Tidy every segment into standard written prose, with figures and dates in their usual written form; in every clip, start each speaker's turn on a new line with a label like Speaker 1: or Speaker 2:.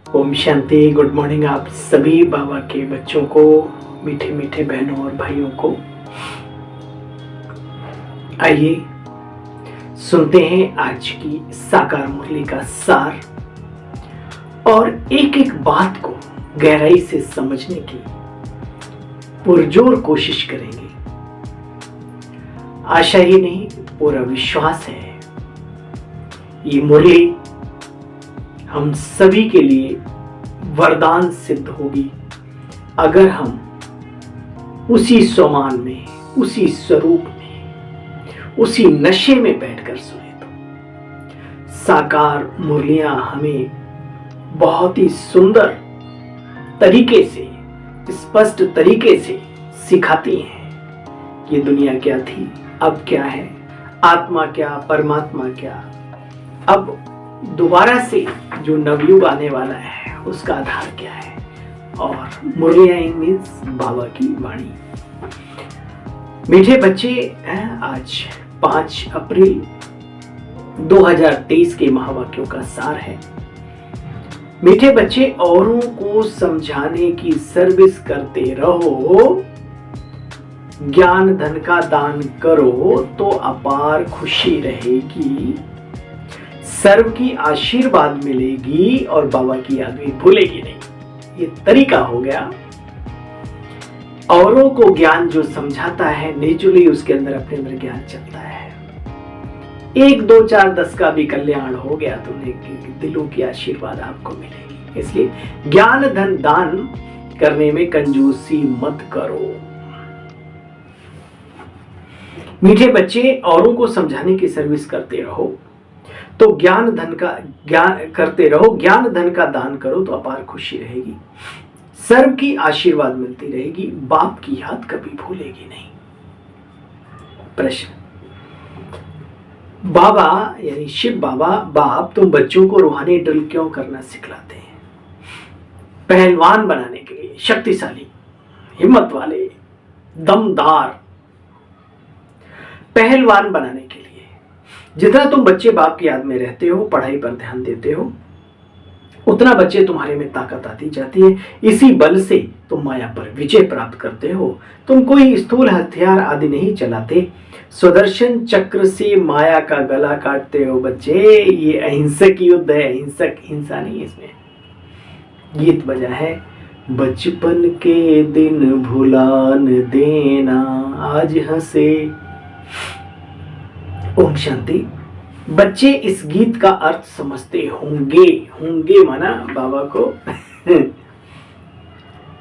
Speaker 1: Om Shanti. Good morning आप सभी बाबा के बच्चों को, मीठे मीठे बहनों और भाइयों को। आइए सुनते हैं आज की साकार मुरली का सार और एक एक बात को गहराई से समझने की पुरजोर कोशिश करेंगे। आशा ही नहीं, पूरा विश्वास है ये मुरली हम सभी के लिए वरदान सिद्ध होगी अगर हम उसी स्वमान में, उसी स्वरूप में, उसी नशे में बैठकर सुने तो। साकार मुरलियां हमें बहुत ही सुंदर तरीके से, स्पष्ट तरीके से सिखाती हैं ये दुनिया क्या थी, अब क्या है, आत्मा क्या, परमात्मा क्या, अब दोबारा से जो नवयुग आने वाला है उसका आधार क्या है। और मुरलियां मीन्स बाबा की वाणी। मीठे बच्चे, आज 5 अप्रैल 2023 के महावाक्यों का सार है। मीठे बच्चे, औरों को समझाने की सर्विस करते रहो, ज्ञान धन का दान करो तो अपार खुशी रहेगी, सर्व की आशीर्वाद मिलेगी और बाबा की याद भी भूलेगी नहीं। ये तरीका हो गया। औरों को ज्ञान जो समझाता है, नेचुरली उसके अंदर अपने अंदर ज्ञान चलता है। 1 2 4 10 का भी कल्याण हो गया तो दिलों की आशीर्वाद आपको मिलेगी। इसलिए ज्ञान धन दान करने में कंजूसी मत करो। मीठे बच्चे, औरों को समझाने की सर्विस करते रहो तो ज्ञान धन का दान करो तो अपार खुशी रहेगी, सर्व की आशीर्वाद मिलती रहेगी, बाप की याद कभी भूलेगी नहीं। प्रश्न, बाबा यानी शिव बाबा, बाप तुम बच्चों को रूहानी ड्रिल क्यों करना सिखलाते हैं? पहलवान बनाने के लिए, शक्तिशाली, हिम्मत वाले, दमदार पहलवान बनाने के लिए। जितना तुम बच्चे बाप की याद में रहते हो, पढ़ाई पर ध्यान देते हो, उतना बच्चे तुम्हारे में ताकत आती जाती है। इसी बल से तुम माया पर विजय प्राप्त करते हो। तुम कोई स्थूल हथियार आदि नहीं चलाते, सुदर्शन चक्र से माया का गला काटते हो बच्चे। ये अहिंसक युद्ध है, हिंसक हिंसा नहीं। इसमें गीत बजा है, बचपन के दिन भुलान देना आज हंसे। ओम शांति। बच्चे इस गीत का अर्थ समझते होंगे। होंगे माना बाबा को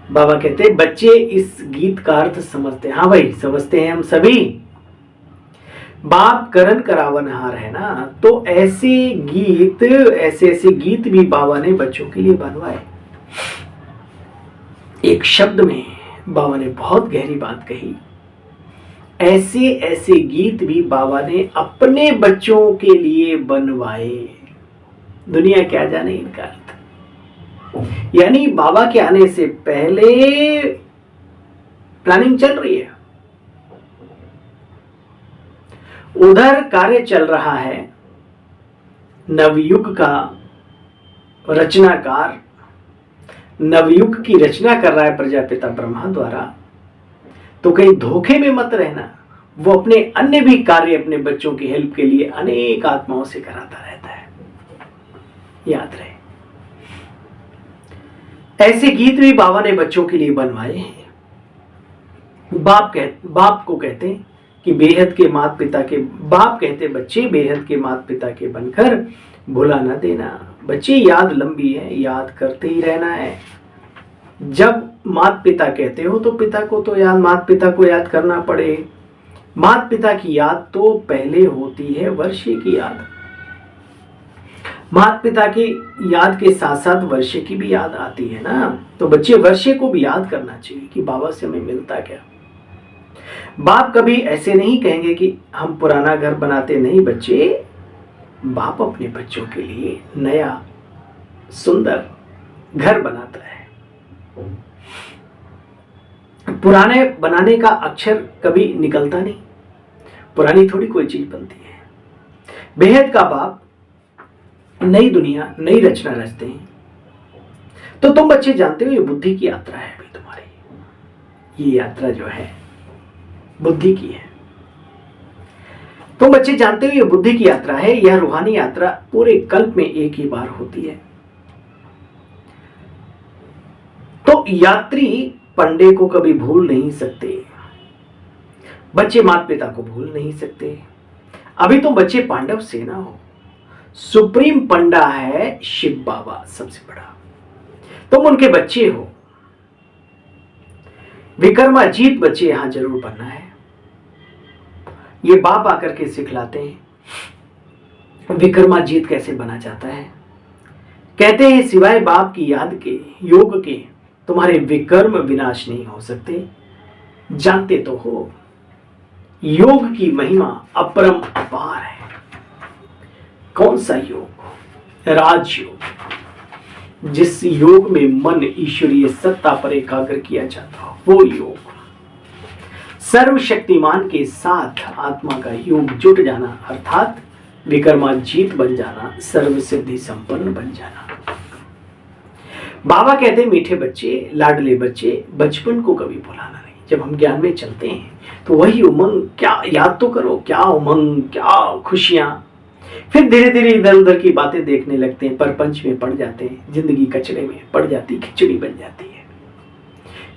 Speaker 1: बाबा कहते बच्चे इस गीत का अर्थ समझते। हाँ भाई, समझते हैं हम सभी। बाप करण करावनहार है ना, तो ऐसे गीत भी बाबा ने बच्चों के लिए बनवाए। एक शब्द में बाबा ने बहुत गहरी बात कही। ऐसे गीत भी बाबा ने अपने बच्चों के लिए बनवाए। दुनिया क्या जाने इनका अर्थ। यानी बाबा के आने से पहले प्लानिंग चल रही है, उधर कार्य चल रहा है। नवयुग का रचनाकार नवयुग की रचना कर रहा है प्रजापिता ब्रह्मा द्वारा। तो कहीं धोखे में मत रहना। वो अपने अन्य भी कार्य अपने बच्चों की हेल्प के लिए अनेक आत्माओं से कराता रहता है, याद रहे। ऐसे गीत भी बाबा ने बच्चों के लिए बनवाए हैं। बाप को कहते हैं कि बेहद के माता पिता के, बाप कहते बच्चे बेहद के माता पिता के बनकर भुला ना देना। बच्चे, याद लंबी है, याद करते ही रहना है। जब माता पिता कहते हो तो माता पिता को याद करना पड़े। माता पिता की याद तो पहले होती है वर्षे की याद। माता पिता की याद के साथ साथ वर्षे की भी याद आती है ना। तो बच्चे वर्षे को भी याद करना चाहिए कि बाबा से हमें मिलता क्या। बाप कभी ऐसे नहीं कहेंगे कि हम पुराना घर बनाते नहीं। बच्चे, बाप अपने बच्चों के लिए नया सुंदर घर बनाता है। पुराने बनाने का अक्षर कभी निकलता नहीं, पुरानी थोड़ी कोई चीज बनती है। बेहद का बाप नई दुनिया, नई रचना रचते हैं। तो तुम बच्चे जानते हो ये बुद्धि की यात्रा है अभी तुम्हारी। ये यात्रा जो है बुद्धि की है। तुम बच्चे जानते हो ये बुद्धि की यात्रा है। यह रूहानी यात्रा पूरे कल्प में एक ही बार होती है। तो यात्री पंडे को कभी भूल नहीं सकते, बच्चे माता पिता को भूल नहीं सकते। अभी तुम बच्चे पांडव सेना हो, सुप्रीम पंडा है शिव बाबा सबसे बड़ा, तुम उनके बच्चे हो। विक्रमाजीत बच्चे यहां जरूर बनना है। ये बाप आकर के सिखलाते हैं विक्रमाजीत कैसे बना जाता है। कहते हैं सिवाय बाप की याद के, योग के, तुम्हारे विकर्म विनाश नहीं हो सकते। जानते तो हो योग की महिमा अपरम अपार है। कौन सा योग? राजयोग, जिस योग में मन ईश्वरीय सत्ता पर एकाग्र किया जाता हो, वो योग। सर्वशक्तिमान के साथ आत्मा का योग जुट जाना, अर्थात विक्रमाजीत बन जाना, सर्व सिद्धि संपन्न बन जाना। बाबा कहते मीठे बच्चे, लाडले बच्चे, बचपन को कभी भुलाना नहीं। जब हम ज्ञान में चलते हैं तो वही उमंग, क्या याद तो करो, क्या उमंग, क्या खुशियां। फिर धीरे धीरे इधर उधर की बातें देखने लगते हैं, परपंच में पड़ जाते हैं, जिंदगी कचरे में पड़ जाती, खिचड़ी बन जाती है।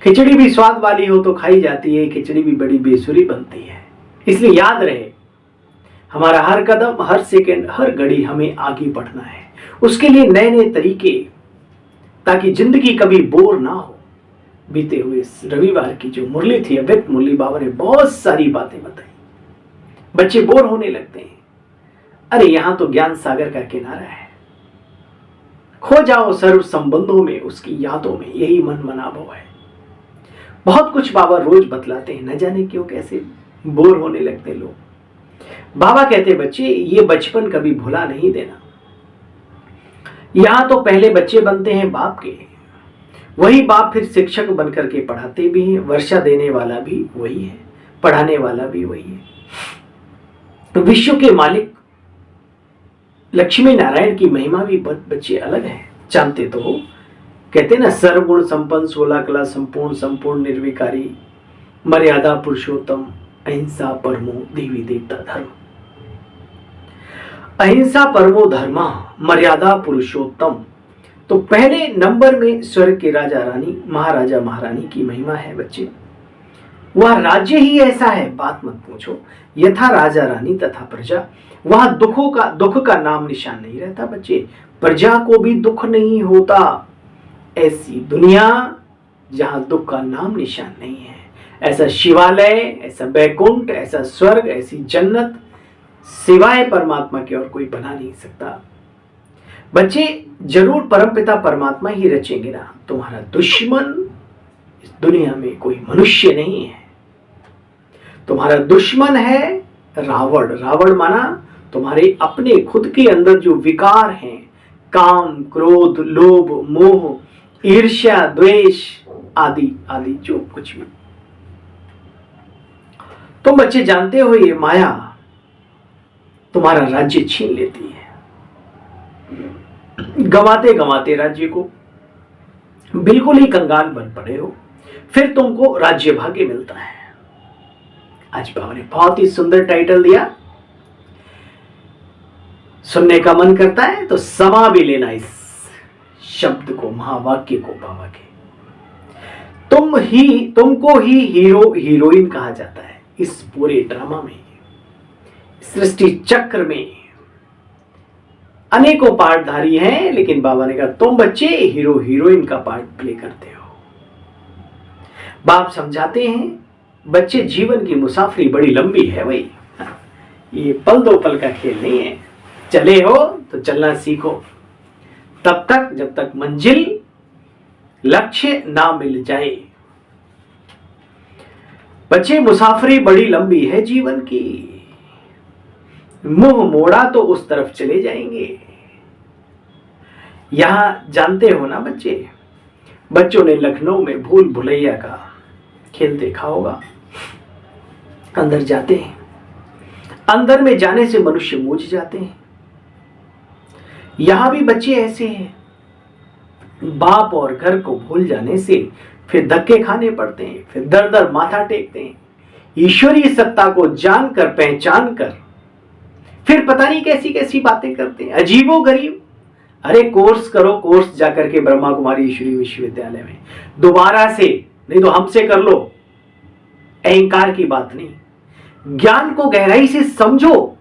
Speaker 1: खिचड़ी भी स्वाद वाली हो तो खाई जाती है, खिचड़ी भी बड़ी बेसुरी बनती है। इसलिए याद रहे हमारा हर कदम, हर सेकंड, हर घड़ी हमें आगे बढ़ना है। उसके लिए नए नए तरीके, ताकि जिंदगी कभी बोर ना हो। बीते हुए रविवार की जो मुरली थी, अव्यक्त मुरली, बाबा ने बहुत सारी बातें बताई। बच्चे बोर होने लगते हैं। अरे यहां तो ज्ञान सागर का किनारा है, खो जाओ सर्व संबंधों में, उसकी यादों में, यही मन मनाभव है। बहुत कुछ बाबा रोज बतलाते हैं, न जाने क्यों कैसे बोर होने लगते लोग। बाबा कहते बच्चे ये बचपन कभी भुला नहीं देना। यहां तो पहले बच्चे बनते हैं बाप के, वही बाप फिर शिक्षक बनकर के पढ़ाते भी हैं। वर्षा देने वाला भी वही है, पढ़ाने वाला भी वही है। तो विश्व के मालिक लक्ष्मी नारायण की महिमा भी बच्चे अलग है। जानते तो हो, कहते ना सर्वगुण संपन्न, 16 कला संपूर्ण, संपूर्ण निर्विकारी, मर्यादा पुरुषोत्तम, अहिंसा परमो देवी देवता धर्म। अहिंसा परमो धर्मा, मर्यादा पुरुषोत्तम। तो पहले नंबर में स्वर्ग के राजा रानी, महाराजा महारानी की महिमा है बच्चे। वह राज्य ही ऐसा है, बात मत पूछो। यथा राजा रानी तथा प्रजा, वहां दुख का नाम निशान नहीं रहता बच्चे। प्रजा को भी दुख नहीं होता। ऐसी दुनिया जहां दुख का नाम निशान नहीं है, ऐसा शिवालय, ऐसा बैकुंठ, ऐसा स्वर्ग, ऐसी जन्नत सिवाय परमात्मा के और कोई बना नहीं सकता। बच्चे जरूर परमपिता परमात्मा ही रचेंगे ना। तुम्हारा दुश्मन इस दुनिया में कोई मनुष्य नहीं है, तुम्हारा दुश्मन है रावण। रावण माना तुम्हारे अपने खुद के अंदर जो विकार हैं, काम, क्रोध, लोभ, मोह, ईर्ष्या, द्वेष आदि आदि, जो कुछ भी। तुम बच्चे जानते हो ये माया तुम्हारा राज्य छीन लेती है। गंवाते गंवाते राज्य को बिल्कुल ही कंगाल बन पड़े हो, फिर तुमको राज्य भाग्य मिलता है। आज बाबा ने बहुत ही सुंदर टाइटल दिया, सुनने का मन करता है तो समा भी लेना इस शब्द को, महावाक्य को बाबा के। तुमको ही हीरो हीरोइन कहा जाता है इस पूरे ड्रामा में, सृष्टि चक्र में। अनेकों पार्टधारी हैं, लेकिन बाबा ने कहा तुम बच्चे हीरो हीरोइन का पार्ट प्ले करते हो। बाप समझाते हैं बच्चे जीवन की मुसाफरी बड़ी लंबी है भाई, ये पल दो पल का खेल नहीं है। चले हो तो चलना सीखो, तब तक जब तक मंजिल लक्ष्य ना मिल जाए। बच्चे मुसाफरी बड़ी लंबी है जीवन की, मुंह मोड़ा तो उस तरफ चले जाएंगे। यहां जानते हो ना बच्चे, बच्चों ने लखनऊ में भूल भुलैया का खेल देखा होगा। अंदर जाते हैं, अंदर में जाने से मनुष्य मूझ जाते हैं। यहां भी बच्चे ऐसे हैं, बाप और घर को भूल जाने से फिर धक्के खाने पड़ते हैं, फिर दर दर माथा टेकते हैं। ईश्वरीय सत्ता को जानकर पहचान कर फिर पता नहीं कैसी कैसी बातें करते हैं, अजीबो गरीब। अरे कोर्स करो, कोर्स जाकर के ब्रह्मा कुमारी ईश्वरीय विश्वविद्यालय में दोबारा से, नहीं तो हमसे कर लो। अहंकार की बात नहीं, ज्ञान को गहराई से समझो,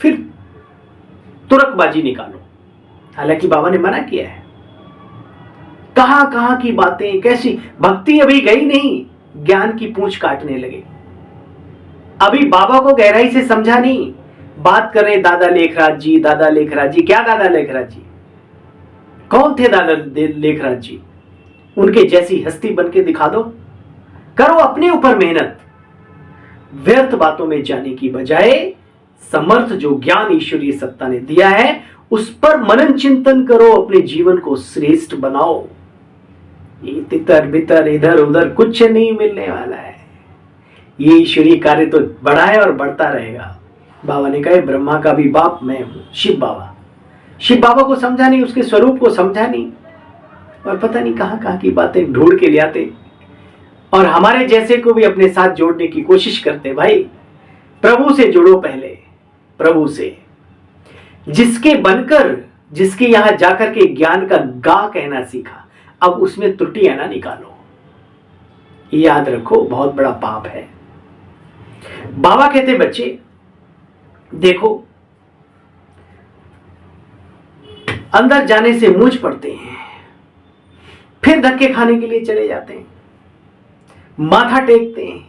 Speaker 1: फिर तुरकबाजी निकालो। हालांकि बाबा ने मना किया है। कहां कहां की बातें, कैसी भक्ति अभी गई नहीं, ज्ञान की पूंछ काटने लगे। अभी बाबा को गहराई से समझा नहीं। बात कर रहे दादा लेखराज जी, दादा लेखराज जी। क्या दादा लेखराज जी? कौन थे दादा लेखराज जी? उनके जैसी हस्ती बन के दिखा दो। करो अपने ऊपर मेहनत। व्यर्थ बातों में जाने की बजाय समर्थ जो ज्ञान ईश्वरीय सत्ता ने दिया है उस पर मनन चिंतन करो, अपने जीवन को श्रेष्ठ बनाओ। ये तितर बितर इधर उधर कुछ नहीं मिलने वाला है। ये ईश्वरीय कार्य तो बढ़ा है और बढ़ता रहेगा। बाबा ने कहा ब्रह्मा का भी बाप मैं हूं, शिव बाबा। शिव बाबा को समझा नहीं, उसके स्वरूप को समझा नहीं, और पता नहीं कहां कहां की बातें ढूंढ के ले आते, और हमारे जैसे को भी अपने साथ जोड़ने की कोशिश करते। भाई प्रभु से जुड़ो, पहले प्रभु से, जिसके बनकर, जिसके यहां जाकर के ज्ञान का गा कहना सीखा, अब उसमें त्रुटियां ना निकालो। याद रखो, बहुत बड़ा पाप है। बाबा कहते बच्चे देखो, अंदर जाने से मूंझ पड़ते हैं, फिर धक्के खाने के लिए चले जाते हैं, माथा टेकते हैं।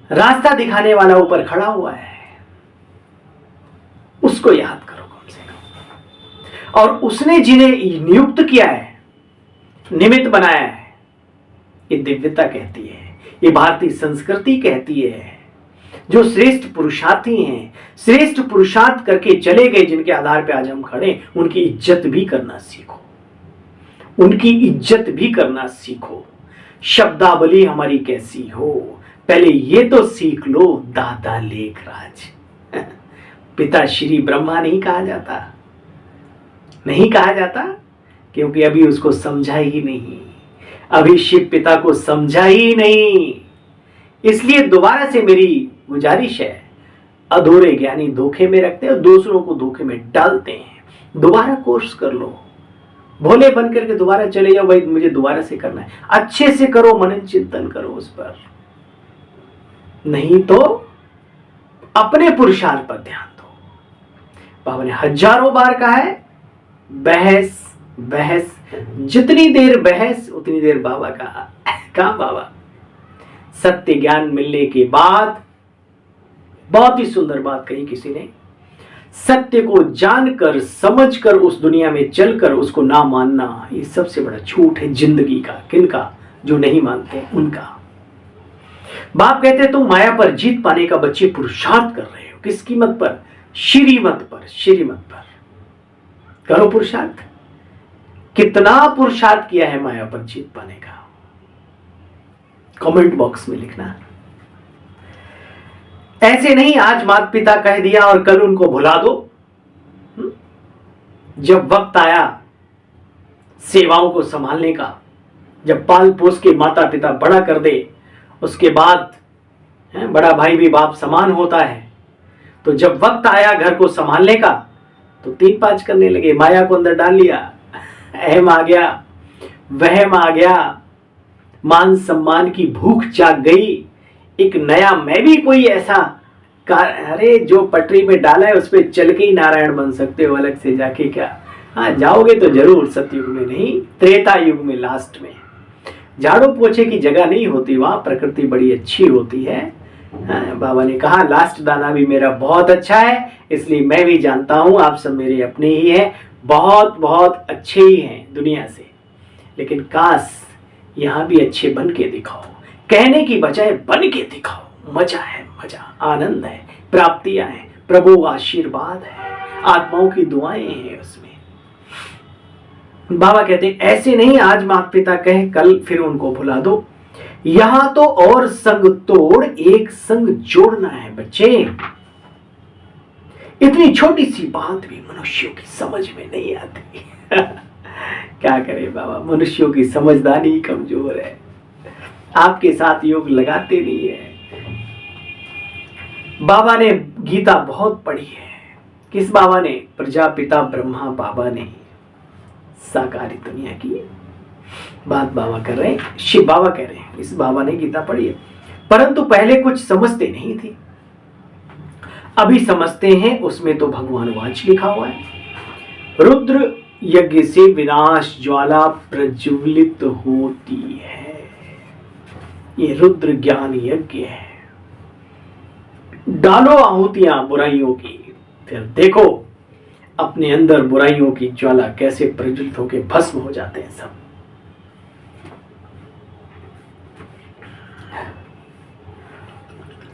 Speaker 1: रास्ता दिखाने वाला ऊपर खड़ा हुआ है, उसको याद करो कम से कम। और उसने जिन्हें नियुक्त किया है, निमित्त बनाया है, ये दिव्यता कहती है, ये भारतीय संस्कृति कहती है। जो श्रेष्ठ पुरुषार्थी हैं, श्रेष्ठ पुरुषार्थ करके चले गए, जिनके आधार पे आज हम खड़े, उनकी इज्जत भी करना सीखो, उनकी इज्जत भी करना सीखो। शब्दावली हमारी कैसी हो, पहले ये तो सीख लो। दादा लेखराज पिता श्री ब्रह्मा नहीं कहा जाता, नहीं कहा जाता, क्योंकि अभी उसको समझा ही नहीं, अभी शिव पिता को समझा ही नहीं। इसलिए दोबारा से मेरी गुजारिश है, अधूरे ज्ञानी धोखे में रखते हैं और दूसरों को धोखे में डालते हैं। दोबारा कोर्स कर लो, भोले बन करके दोबारा चले जाओ। भाई मुझे दोबारा से करना है, अच्छे से करो, मनन चिंतन करो उस पर, नहीं तो अपने पुरुषार्थ पर ध्यान दो। बाबा ने हजारों बार कहा है, बहस बहस, जितनी देर बहस उतनी देर बाबा कहा बाबा। सत्य ज्ञान मिलने के बाद, बहुत ही सुंदर बात कही किसी ने, सत्य को जानकर समझकर उस दुनिया में चलकर उसको ना मानना, ये सबसे बड़ा झूठ है जिंदगी का। किनका? जो नहीं मानते उनका। बाप कहते तुम माया पर जीत पाने का बच्चे पुरुषार्थ कर रहे हो। किस कीमत पर? श्रीमत पर, श्रीमत पर करो पुरुषार्थ। कितना पुरुषार्थ किया है माया पर जीत पाने का, कमेंट बॉक्स में लिखना। ऐसे नहीं आज माता पिता कह दिया और कल उनको भुला दो। जब वक्त आया सेवाओं को संभालने का, जब पाल पोस के माता पिता बड़ा कर दे, उसके बाद बड़ा भाई भी बाप समान होता है, तो जब वक्त आया घर को संभालने का तो 3-5 करने लगे। माया को अंदर डाल लिया, अहम आ गया, वहम आ गया, मान सम्मान की भूख जाग गई। एक नया मैं भी कोई ऐसा अरे जो पटरी पे डाला है उस पर चल के ही नारायण बन सकते हो, अलग से जाके क्या? हाँ जाओगे तो जरूर, सतयुग में नहीं, त्रेता युग में लास्ट में। झाड़ू पोछे की जगह नहीं होती वहां, प्रकृति बड़ी अच्छी होती है। हाँ, बाबा ने कहा लास्ट दाना भी मेरा बहुत अच्छा है, इसलिए मैं भी जानता हूं आप सब मेरे अपने ही हैं, बहुत बहुत अच्छे ही हैं दुनिया से, लेकिन काश यहां भी अच्छे बन के दिखाओ। कहने की बजाय बन के दिखाओ। मजा है, मजा, आनंद है, प्राप्तियां हैं, प्रभु आशीर्वाद है, आत्माओं की दुआएं हैं उसमें। बाबा कहते हैं ऐसे नहीं आज माता पिता कहे कल फिर उनको भुला दो। यहां तो और संग तोड़ एक संग जोड़ना है बच्चे। इतनी छोटी सी बात भी मनुष्यों की समझ में नहीं आती। क्या करें बाबा, मनुष्यों की समझदारी कमजोर है, आपके साथ योग लगाते नहीं है। बाबा ने गीता बहुत पढ़ी है। किस बाबा ने? प्रजापिता ब्रह्मा बाबा ने साकारी दुनिया की बात बाबा कर रहे हैं, शिव बाबा कह रहे हैं, इस बाबा ने गीता पढ़ी है। परंतु पहले कुछ समझते नहीं थे, अभी समझते हैं। उसमें तो भगवान वाच लिखा हुआ है, रुद्र यज्ञ से विनाश ज्वाला प्रज्वलित होती है। ये रुद्र ज्ञान यज्ञ है। डालो आहुतियां बुराइयों की, फिर देखो अपने अंदर बुराइयों की ज्वाला कैसे प्रज्वलित होकर भस्म हो जाते हैं सब।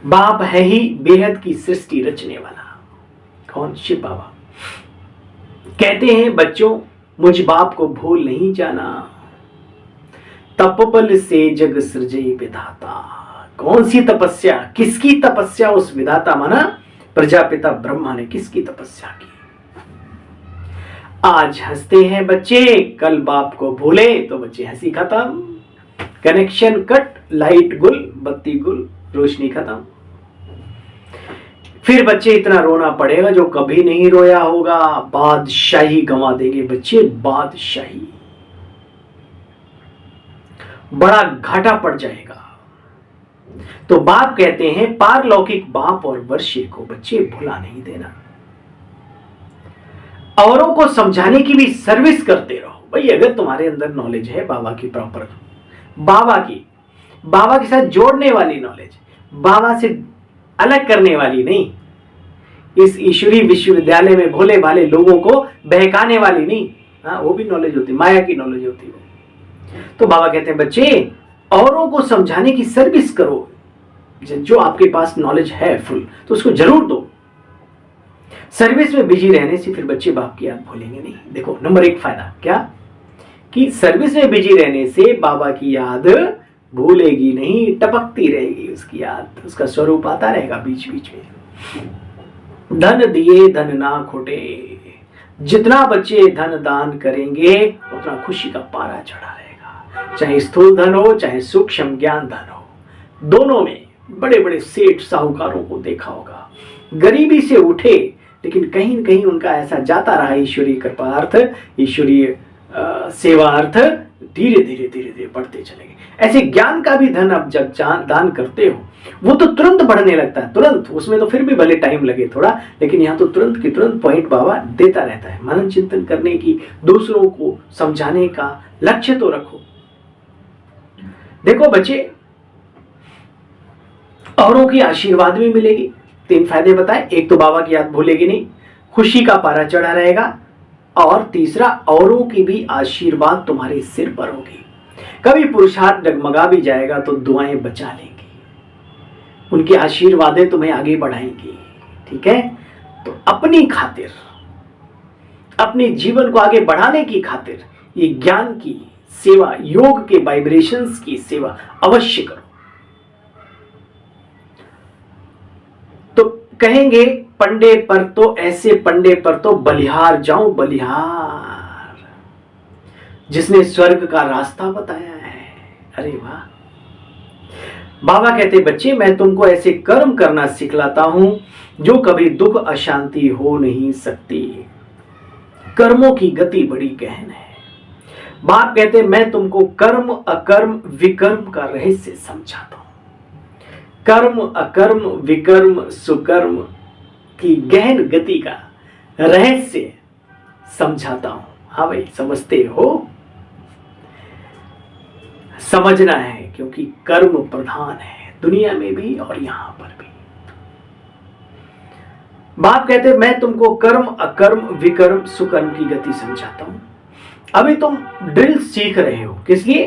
Speaker 1: बाप है ही बेहद की सृष्टि रचने वाला। कौन? शिव बाबा कहते हैं, बच्चों मुझ बाप को भूल नहीं जाना, तपबल से जग सृजे विधाता। कौन सी तपस्या? किसकी तपस्या? उस विधाता माना प्रजापिता ब्रह्मा ने किसकी तपस्या की? आज हंसते हैं बच्चे, कल बाप को भूले तो बच्चे हंसी खत्म, कनेक्शन कट, लाइट गुल, बत्ती गुल, रोशनी खत्म। फिर बच्चे इतना रोना पड़ेगा जो कभी नहीं रोया होगा। बादशाही गंवा देंगे बच्चे, बादशाही, बड़ा घाटा पड़ जाएगा। तो बाप कहते हैं, पारलौकिक बाप और वर्षे को बच्चे भुला नहीं देना। औरों को समझाने की भी सर्विस करते रहो। भाई अगर तुम्हारे अंदर नॉलेज है बाबा की प्रॉपर, बाबा के साथ जोड़ने वाली नॉलेज, बाबा से अलग करने वाली नहीं, इस ईश्वरीय विश्वविद्यालय में भोले भाले लोगों को बहकाने वाली नहीं, हाँ वो भी नॉलेज होती, माया की नॉलेज होती है। तो बाबा कहते हैं बच्चे औरों को समझाने की सर्विस करो। जो आपके पास नॉलेज है फुल तो उसको जरूर दो। सर्विस में बिजी रहने से फिर बच्चे बाप की याद भूलेंगे नहीं। देखो नंबर 1 फायदा क्या, कि सर्विस में बिजी रहने से बाबा की याद भूलेगी नहीं, टपकती रहेगी उसकी याद, उसका स्वरूप आता रहेगा बीच बीच में। धन दिए धन ना खोटे, जितना बच्चे धन दान करेंगे उतना खुशी का पारा चढ़ा रहेगा। चाहे स्थूल धन हो चाहे सूक्ष्म ज्ञान धन हो, दोनों में बड़े बड़े सेठ साहूकारों को देखा होगा, गरीबी से उठे लेकिन कहीं न कहीं उनका ऐसा जाता रहा ईश्वरीय कृपार्थ, ईश्वरीय सेवार्थ, धीरे धीरे धीरे धीरे बढ़ते चले गए। ऐसे ज्ञान का भी धन अब जब दान करते हो वो तो तुरंत बढ़ने लगता है, तुरंत। उसमें तो फिर भी भले टाइम लगे थोड़ा, लेकिन यहाँ तो तुरंत की तुरंत पॉइंट बाबा देता रहता है। मनन चिंतन करने की, दूसरों को समझाने का लक्ष्य तो रखो। देखो बच्चे, औरों की आशीर्वाद भी मिलेगी। 3 फायदे बताए। एक तो बाबा की याद भूलेगी नहीं, खुशी का पारा चढ़ा रहेगा, और तीसरा औरों की भी आशीर्वाद तुम्हारे सिर पर होगी। कभी पुरुषार्थ डगमगा भी जाएगा तो दुआएं बचा लेंगी, उनकी आशीर्वादें तुम्हें आगे बढ़ाएंगी। ठीक है, तो अपनी खातिर, अपने जीवन को आगे बढ़ाने की खातिर ये ज्ञान की सेवा, योग के वाइब्रेशंस की सेवा अवश्य करो। तो कहेंगे पंडे पर तो, ऐसे पंडे पर तो बलिहार जाऊं बलिहार, जिसने स्वर्ग का रास्ता बताया है। अरे वाह। बाबा कहते बच्चे मैं तुमको ऐसे कर्म करना सिखलाता हूं जो कभी दुख अशांति हो नहीं सकती। कर्मों की गति बड़ी गहन है। बाप कहते मैं तुमको कर्म अकर्म विकर्म का रहस्य समझाता हूं। कर्म अकर्म विकर्म सुकर्म की गहन गति का रहस्य समझाता हूं। हाँ भाई, समझते हो? समझना है, क्योंकि कर्म प्रधान है दुनिया में भी और यहां पर भी। बाप कहते मैं तुमको कर्म अकर्म विकर्म सुकर्म की गति समझाता हूं। अभी तुम ड्रिल सीख रहे हो, किस लिए?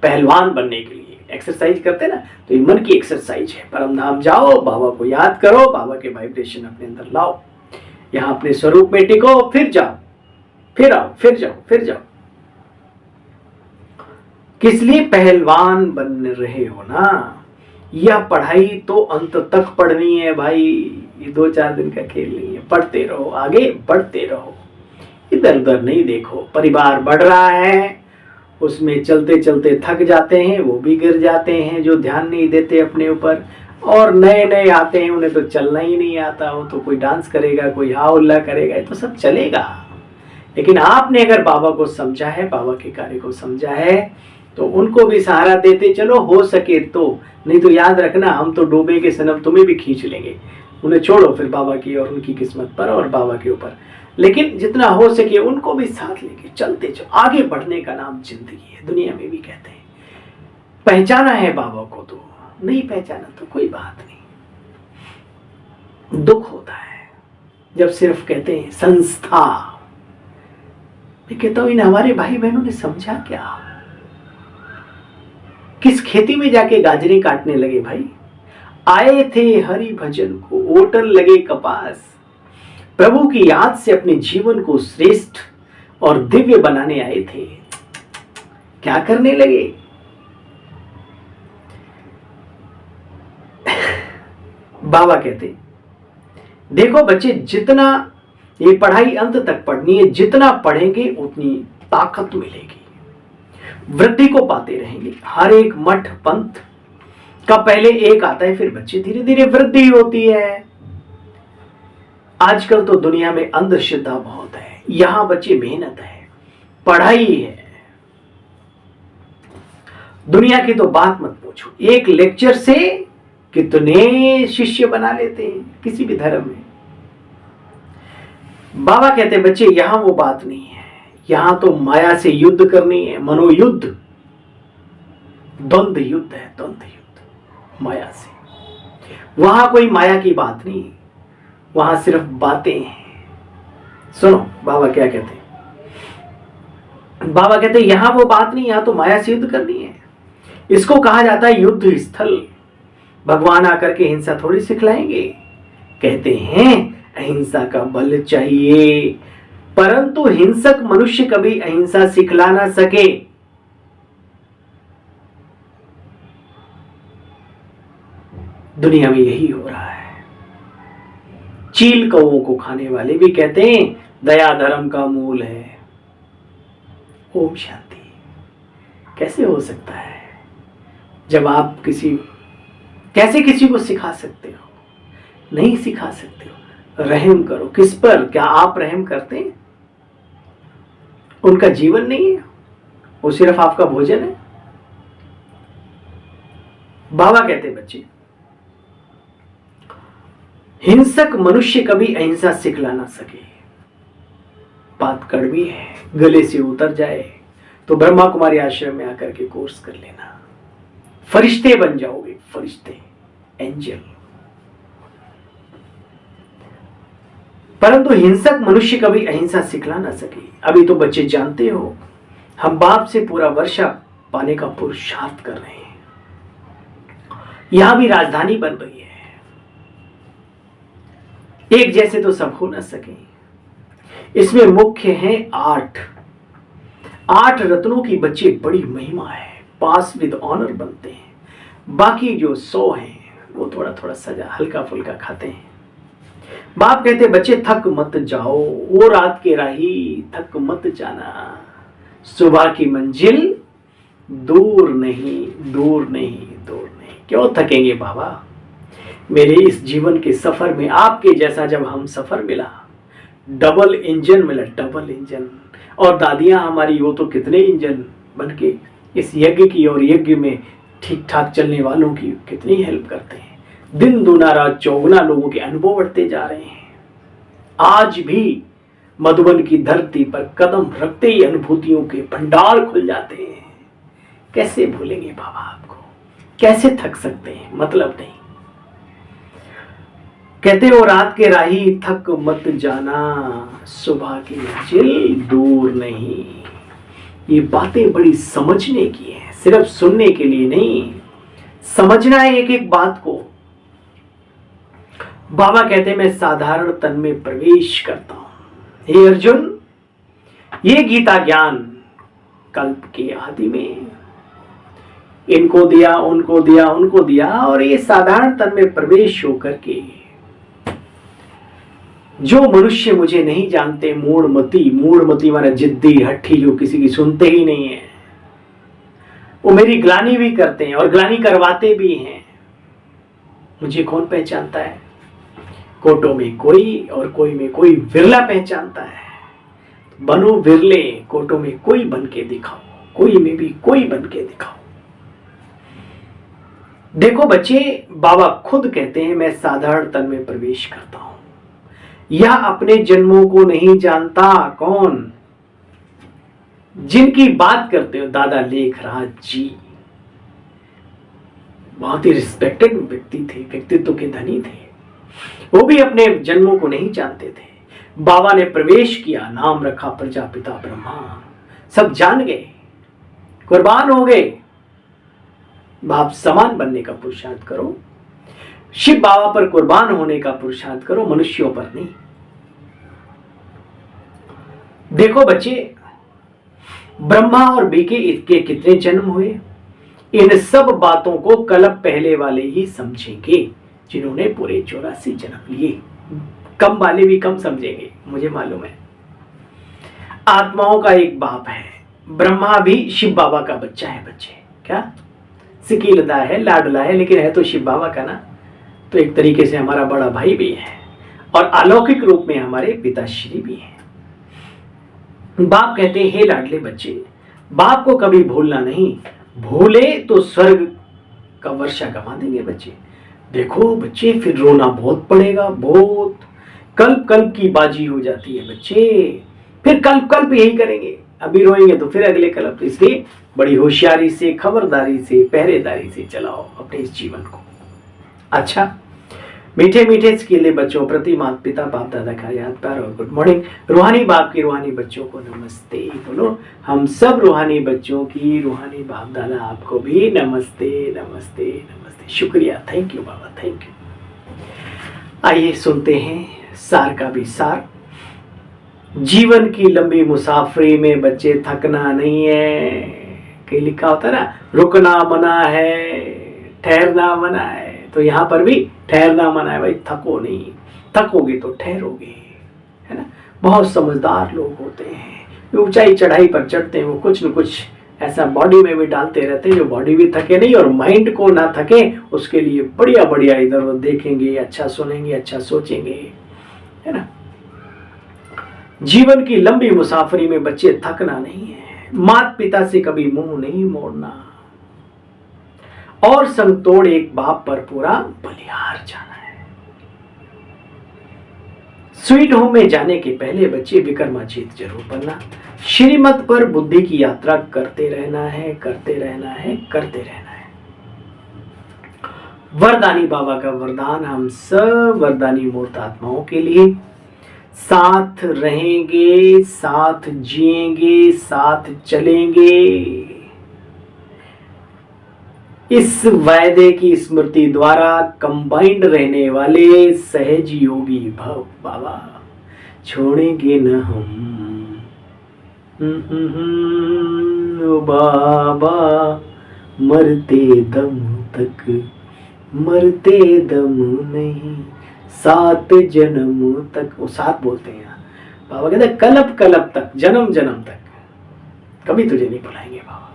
Speaker 1: पहलवान बनने के लिए। एक्सरसाइज करते ना, तो ये मन की एक्सरसाइज है। परम धाम जाओ, बाबा को याद करो, बाबा के वाइब्रेशन अपने अंदर लाओ, यहां अपने स्वरूप में टिको, फिर जाओ, फिर आओ, फिर जाओ, फिर जाओ। किस लिए पहलवान बन रहे हो ना? यह पढ़ाई तो अंत तक पढ़नी है भाई, ये 2-4 दिन का खेल नहीं है। पढ़ते रहो, आगे बढ़ते रहो। इधर उधर नहीं देखो। परिवार बढ़ रहा है, उसमें चलते चलते थक जाते हैं, वो भी गिर जाते हैं जो ध्यान नहीं देते अपने ऊपर। और नए नए आते हैं, उन्हें तो चलना ही नहीं आता, वो तो कोई डांस करेगा, कोई हा उल्ला करेगा, ये तो सब चलेगा। लेकिन आपने अगर बाबा को समझा है, बाबा के कार्य को समझा है, तो उनको भी सहारा देते चलो हो सके तो। नहीं तो याद रखना, हम तो डूबेंगे सनम, तुम्हें भी खींच लेंगे। उन्हें छोड़ो फिर बाबा की और उनकी किस्मत पर और बाबा के ऊपर। लेकिन जितना हो सके उनको भी साथ लेके चलते चलो। आगे बढ़ने का नाम जिंदगी है, दुनिया में भी कहते हैं। पहचाना है बाबा को तो, नहीं पहचाना तो कोई बात नहीं। दुख होता है जब सिर्फ कहते हैं संस्था। मैं कहता हूं इन हमारे भाई बहनों ने समझा क्या? किस खेती में जाके गाजरे काटने लगे भाई? आए थे हरि भजन को, ओटन लगे कपास। प्रभु की याद से अपने जीवन को श्रेष्ठ और दिव्य बनाने आए थे। क्या करने लगे? बाबा कहते देखो बच्चे, जितना ये पढ़ाई अंत तक पढ़नी है, जितना पढ़ेंगे उतनी ताकत मिलेगी, वृद्धि को पाते रहेंगे। हर एक मठ पंथ का पहले एक आता है, फिर बच्चे धीरे धीरे वृद्धि होती है। आजकल तो दुनिया में अंधश्रद्धा बहुत है, यहां बच्चे मेहनत है, पढ़ाई है। दुनिया की तो बात मत पूछो, एक लेक्चर से कितने शिष्य बना लेते हैं किसी भी धर्म में। बाबा कहते बच्चे यहां वो बात नहीं है, यहां तो माया से युद्ध करनी है, मनोयुद्ध, द्वंद्व युद्ध है, द्वंद्व युद्ध माया से। वहां कोई माया की बात नहीं, वहां सिर्फ बातें हैं। सुनो बाबा क्या कहते हैं। बाबा कहते हैं यहां वो बात नहीं, यहां तो माया से युद्ध करनी है। इसको कहा जाता है युद्ध स्थल। भगवान आकर के हिंसा थोड़ी सिखलाएंगे। कहते हैं अहिंसा का बल चाहिए, परंतु हिंसक मनुष्य कभी अहिंसा सिखला ना सके। दुनिया में यही हो रहा है। चील कौओं को खाने वाले भी कहते हैं दया धर्म का मूल है। ओम शांति। कैसे हो सकता है जब आप कैसे किसी को सिखा सकते हो? नहीं सिखा सकते हो। रहम करो किस पर? क्या आप रहम करते हैं? उनका जीवन नहीं है, वो सिर्फ आपका भोजन है। बाबा कहते बच्चे हिंसक मनुष्य कभी अहिंसा सिखला ना सके। बात कड़वी है, गले से उतर जाए तो ब्रह्मा कुमारी आश्रम में आकर के कोर्स कर लेना, फरिश्ते बन जाओगे, फरिश्ते, एंजल। परंतु हिंसक मनुष्य कभी अहिंसा सिखला ना सके। अभी तो बच्चे जानते हो, हम बाप से पूरा वर्षा पाने का पुरुषार्थ कर रहे हैं। यहां भी राजधानी बन रही है। एक जैसे तो सब हो ना सके। इसमें मुख्य है 8 रत्नों की बच्चे बड़ी महिमा है, पास विद ऑनर बनते हैं। बाकी जो 100 हैं वो थोड़ा थोड़ा सजा हल्का फुल्का खाते हैं। बाप कहते बच्चे थक मत जाओ, वो रात के राही थक मत जाना। सुबह की मंजिल दूर नहीं, दूर नहीं, दूर नहीं। क्यों थकेंगे बाबा? मेरे इस जीवन के सफर में आपके जैसा जब हम सफर मिला, डबल इंजन मिला, डबल इंजन। और दादियां हमारी वो तो कितने इंजन बनके इस यज्ञ की और यज्ञ में ठीक ठाक चलने वालों की कितनी हेल्प करते हैं। दिन दूना रात चौगुना लोगों के अनुभव बढ़ते जा रहे हैं। आज भी मधुबन की धरती पर कदम रखते ही अनुभूतियों के भंडार खुल जाते हैं। कैसे भूलेंगे बाबा आपको? कैसे थक सकते हैं? मतलब नहीं। कहते हो रात के राही थक मत जाना, सुबह की मंजिल दूर नहीं। ये बातें बड़ी समझने की है, सिर्फ सुनने के लिए नहीं, समझना है एक एक बात को। बाबा कहते मैं साधारण तन में प्रवेश करता हूं। हे अर्जुन, ये गीता ज्ञान कल्प के आदि में इनको दिया, उनको दिया, उनको दिया, और ये साधारण तन में प्रवेश होकर के जो मनुष्य मुझे नहीं जानते, मूढ़मती माना जिद्दी हट्ठी, जो किसी की सुनते ही नहीं है, वो मेरी ग्लानि भी करते हैं और ग्लानि करवाते भी हैं। मुझे कौन पहचानता है? कोटों में कोई और कोई में कोई विरला पहचानता है। बनो विरले, कोटों में कोई बन के दिखाओ, कोई में भी कोई बन के दिखाओ। देखो बच्चे, बाबा खुद कहते हैं मैं साधारण तन में प्रवेश करता हूं। यह अपने जन्मों को नहीं जानता। कौन? जिनकी बात करते हो दादा लेखराज जी, बहुत ही रिस्पेक्टेड व्यक्ति थे, व्यक्तित्व के धनी थे। वो भी अपने जन्मों को नहीं जानते थे। बाबा ने प्रवेश किया, नाम रखा प्रजापिता ब्रह्मा। सब जान गए, कुर्बान हो गए। बाप समान बनने का पुरुषार्थ करो, शिव बाबा पर कुर्बान होने का पुरुषार्थ करो, मनुष्यों पर नहीं। देखो बच्चे, ब्रह्मा और बीके इसके कितने जन्म हुए, इन सब बातों को कल्प पहले वाले ही समझेंगे, जिन्होंने पूरे 84 जन्म लिए। कम वाले भी कम समझेंगे, मुझे मालूम है। आत्माओं का एक बाप है, ब्रह्मा भी शिव बाबा का बच्चा है। बच्चे क्या सिकीलदा है, लाडला है, लेकिन है तो शिव बाबा का ना। तो एक तरीके से हमारा बड़ा भाई भी है और अलौकिक रूप में हमारे पिताश्री भी हैं। बाप कहते हैं, हे लाडले बच्चे, बाप को कभी भूलना नहीं, भूले तो स्वर्ग का वर्षा गंवा देंगे। बच्चे देखो बच्चे, फिर रोना बहुत पड़ेगा, बहुत। कल्प कल्प की बाजी हो जाती है बच्चे, फिर कल्प कल्प यही करेंगे। अभी रोएंगे तो फिर अगले कल्प। इसलिए बड़ी होशियारी से, खबरदारी से, पहरेदारी से चलाओ अपने इस जीवन को। अच्छा, मीठे मीठे स्कीले बच्चों प्रति माता पिता बाप दादा का याद प्यार और गुड मॉर्निंग। रूहानी बाप की रूहानी बच्चों को नमस्ते बोलो। हम सब रूहानी बच्चों की रूहानी बाप दादा आपको भी नमस्ते नमस्ते नमस्ते। शुक्रिया, thank you Baba, thank you. आइए सुनते हैं सार का भी सार। जीवन की लंबी मुसाफरी में बच्चे थकना नहीं है। कहीं लिखा होता है ना, रुकना मना है, ठहरना मना है। तो यहाँ पर भी ठहरना मना है। भाई थको नहीं, थकोगे तो ठहरोगे, है ना। बहुत समझदार लोग होते हैं, जो ऊंचाई चढ़ाई पर चढ़ते हैं, वो कुछ न कुछ ऐसा बॉडी में भी डालते रहते हैं जो बॉडी भी थके नहीं और माइंड को ना थके, उसके लिए बढ़िया बढ़िया इधर उधर देखेंगे, अच्छा सुनेंगे, अच्छा सोचेंगे, है ना। जीवन की लंबी मुसाफरी में बच्चे थकना नहीं है। माता पिता से कभी मुंह नहीं मोड़ना और संग तोड़ एक बाप पर पूरा बलिहार जाना है। स्वीट होम में जाने के पहले बच्चे विक्रमाजीत जरूर बनना। श्रीमत पर बुद्धि की यात्रा करते रहना है, करते रहना है, करते रहना है। वरदानी बाबा का वरदान हम सब वरदानी मूर्त आत्माओं के लिए, साथ रहेंगे, साथ जिएंगे, साथ चलेंगे। इस वायदे की स्मृति द्वारा कंबाइंड रहने वाले सहज योगी भव बाबा छोड़ेंगे न हम। ओ बाबा मरते दम तक, मरते दम नहीं, 7 जन्म तक। वो 7 बोलते हैं यहाँ। बाबा कहते हैं कल्प कल्प तक, जन्म जन्म तक कभी तुझे नहीं भुलाएंगे बाबा।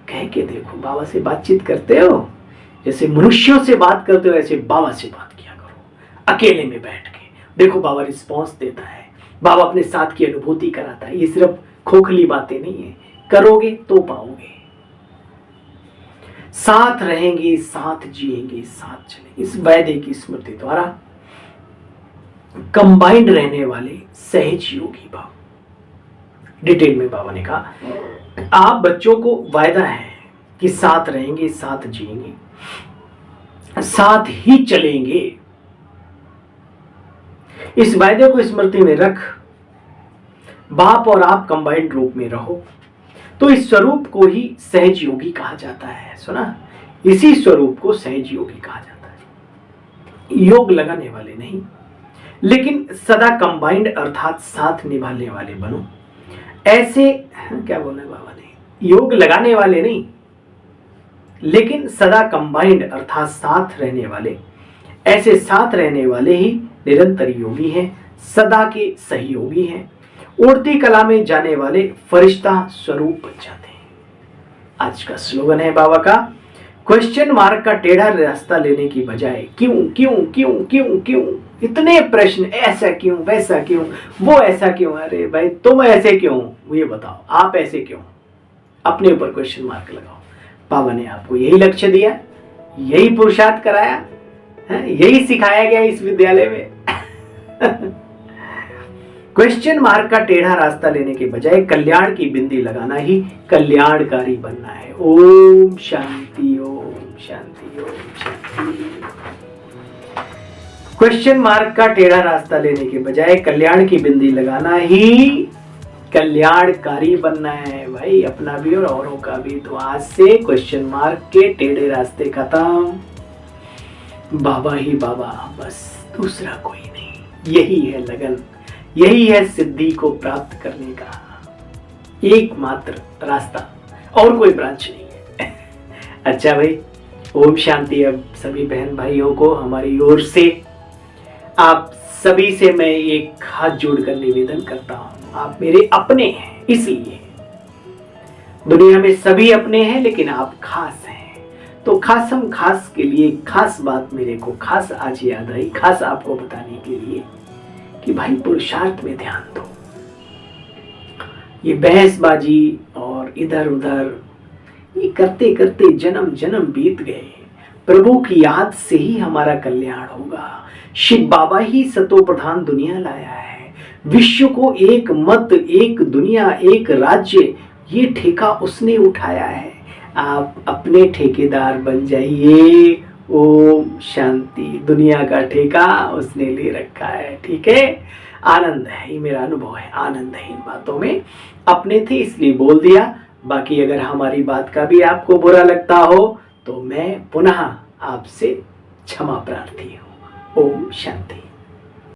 Speaker 1: कह के देखो, बाबा से बातचीत करते हो जैसे मनुष्यों से बात करते हो, ऐसे बाबा से बात किया करो अकेले में बैठ के। देखो बाबा रिस्पॉन्स देता है, बाबा अपने साथ की अनुभूति कराता है। ये सिर्फ खोखली बातें नहीं है, करोगे तो पाओगे। साथ रहेंगे, साथ जिएंगे, साथ चलेंगे। इस वायदे की स्मृति द्वारा कंबाइंड रहने वाले सहज योगी भाव। डिटेल में बाबा ने कहा, आप बच्चों को वायदा है कि साथ रहेंगे, साथ जिएंगे, साथ ही चलेंगे। इस वायदे को स्मृति में रख बाप और आप कंबाइंड रूप में रहो, तो इस स्वरूप को ही सहज योगी कहा जाता है। सुना, इसी स्वरूप को सहज योगी कहा जाता है। योग लगाने वाले नहीं, लेकिन सदा कंबाइंड अर्थात साथ निभाने वाले बनो। ऐसे क्या बोलना है बाबा ने, योग लगाने वाले नहीं, लेकिन सदा कंबाइंड अर्थात साथ रहने वाले। ऐसे साथ रहने वाले ही निरंतर योगी हैं, सदा के सहयोगी हैं, उड़ती कला में जाने वाले फरिश्ता स्वरूप बन जाते हैं। आज का स्लोगन है बाबा का, क्वेश्चन मार्क का टेढ़ा रास्ता लेने की बजाय क्यों क्यों क्यों क्यों क्यों, इतने प्रश्न, ऐसा क्यों, वैसा क्यों, वो ऐसा क्यों, अरे भाई तुम ऐसे क्यों, ये बताओ, आप ऐसे क्यों, अपने ऊपर क्वेश्चन मार्क लगाओ। बाबा ने आपको यही लक्ष्य दिया, यही पुरुषार्थ कराया है, यही सिखाया गया इस विद्यालय में। क्वेश्चन मार्क का टेढ़ा रास्ता लेने के बजाय कल्याण की बिंदी लगाना ही कल्याणकारी बनना है। ओम शांति, ओम शांति, ओम शांति। क्वेश्चन मार्क का टेढ़ा रास्ता लेने के बजाय कल्याण की बिंदी लगाना ही कल्याणकारी बनना है भाई, अपना भी और औरों का भी। तो आज से क्वेश्चन मार्क के टेढ़े रास्ते खत्म, बाबा ही बाबा, बस दूसरा कोई नहीं। यही है लगन, यही है सिद्धि को प्राप्त करने का एकमात्र रास्ता, और कोई ब्रांच नहीं है। अच्छा भाई, ओम शांति। अब सभी बहन भाइयों को हमारी ओर से, आप सभी से मैं एक हाथ जोड़कर निवेदन करता हूं, आप मेरे अपने हैं, इसलिए दुनिया में सभी अपने हैं लेकिन आप खास हैं। तो खासम खास के लिए खास बात मेरे को खास आज याद आई, खास आपको बताने के लिए कि भाई पुरुषार्थ में ध्यान दो। ये बहसबाजी और इधर उधर ये करते करते जन्म जन्म बीत गए। प्रभु की याद से ही हमारा कल्याण होगा। शिव बाबा ही सतो प्रधान दुनिया लाया है। विश्व को एक मत, एक दुनिया, एक राज्य, ये ठेका उसने उठाया है। आप अपने ठेकेदार बन जाइए। ओम शांति। दुनिया का ठेका उसने ले रखा है, ठीक है। आनंद है, ये मेरा अनुभव है, आनंद है इन बातों में। अपने थे इसलिए बोल दिया। बाकी अगर हमारी बात का भी आपको बुरा लगता हो तो मैं पुनः आपसे क्षमा प्रार्थी हूँ। ओम शांति।